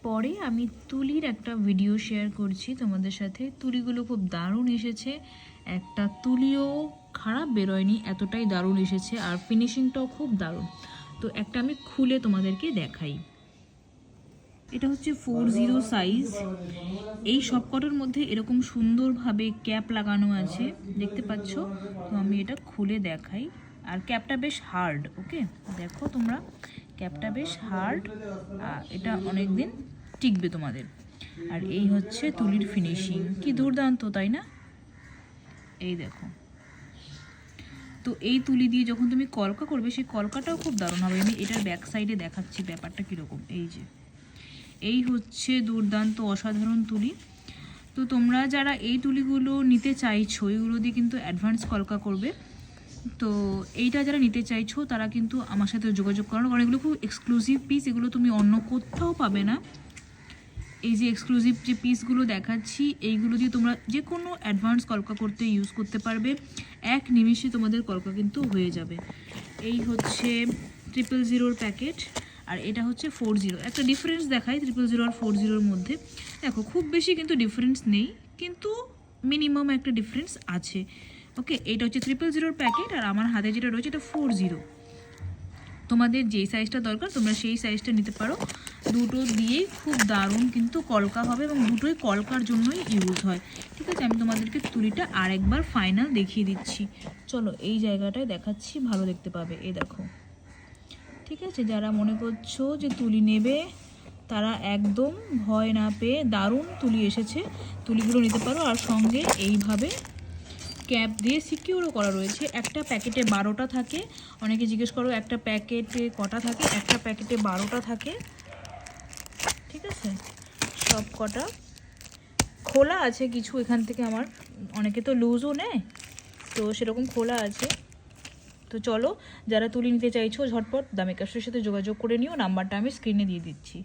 পরে আমি তুলির একটা ভিডিও শেয়ার করছি তোমাদের সাথে। তুলিগুলো খুব দারুণ এসেছে, একটা তুলিও খারাপ বেরোয়নি, এতটাই দারুণ এসেছে আর ফিনিশিংটাও খুব দারুণ। তো একটা আমি খুলে তোমাদেরকে দেখাই। এটা হচ্ছে 40 সাইজ। এই সবকটার মধ্যে এরকম সুন্দরভাবে ক্যাপ লাগানো আছে, দেখতে পাচ্ছ। তো আমি এটা খুলে দেখাই। আর ক্যাপটা বেশ হার্ড, ওকে দেখো তোমরা, ক্যাপটা বেশ হার্ড, এটা অনেক দিন টিকবে তোমাদের। আর এই হচ্ছে তুলির ফিনিশিং, কি দুর্দান্ত তাই না? এই দেখো। তো এই তুলি দিয়ে যখন তুমি কলকা করবে, সেই কলকাটাও খুব দারুণ হবে। আমি এটার ব্যাক সাইডে দেখাচ্ছি ব্যাপারটা কীরকম। এই যে এই হচ্ছে দুর্দান্ত অসাধারণ তুলি। তো তোমরা যারা এই তুলিগুলো নিতে চাইছো, এইগুলো দিয়ে কিন্তু অ্যাডভান্স কলকা করবে। তো এইটা যারা নিতে চাইছো তারা কিন্তু আমার সাথে যোগাযোগ করো, কারণ এগুলো খুব এক্সক্লুসিভ পিস, এগুলো তুমি অন্য কোথাও পাবে না। এই যে এক্সক্লুসিভ যে পিসগুলো দেখাচ্ছি, এইগুলো দিয়ে তোমরা যে কোনো অ্যাডভান্স কলকা করতে ইউজ করতে পারবে। এক নিমিষে তোমাদের কলকা কিন্তু হয়ে যাবে। এই হচ্ছে 000 প্যাকেট, আর এটা হচ্ছে 40। একটা ডিফারেন্স দেখাই 000 আর 40-র মধ্যে। দেখো খুব বেশি কিন্তু ডিফারেন্স নেই, কিন্তু মিনিমাম একটা ডিফারেন্স আছে। ওকে, এটা হচ্ছে 000 প্যাকেট, আর আমার হাতে যেটা রয়েছে এটা 40। তোমাদের যেই সাইজটা দরকার তোমরা সেই সাইজটা নিতে পারো। দুটো দিয়েই খুব দারুণ কিন্তু কলকা হবে, এবং দুটোই কলকার জন্যই ইউজ হয়। ঠিক আছে, আমি তোমাদেরকে তুলিটা আরেকবার ফাইনাল দেখিয়ে দিচ্ছি। চলো এই জায়গাটায় দেখাচ্ছি, ভালো দেখতে পাবে। এই দেখো, ঠিক আছে। যারা মনে করছো যে তুলি নেবে তারা একদম ভয় না পেয়ে, দারুণ তুলি এসেছে, তুলিগুলো নিতে পারো। আর সঙ্গে এইভাবে ক্যাপ দিয়ে সিকিউরও করা রয়েছে। একটা প্যাকেটে 12টা থাকে। অনেকে জিজ্ঞেস করো একটা প্যাকেটে কটা থাকে, একটা প্যাকেটে 12টা থাকে। ঠিক আছে, সব কটা খোলা আছে কিছু এখান থেকে, আমার অনেকে তো লুজও নেয়, তো সেরকম খোলা আছে। তো চলো, যারা তুলি নিতে চাইছো ঝটপট দামিকাশের সাথে যোগাযোগ করে নিও, নাম্বারটা আমি স্ক্রিনে দিয়ে দিচ্ছি।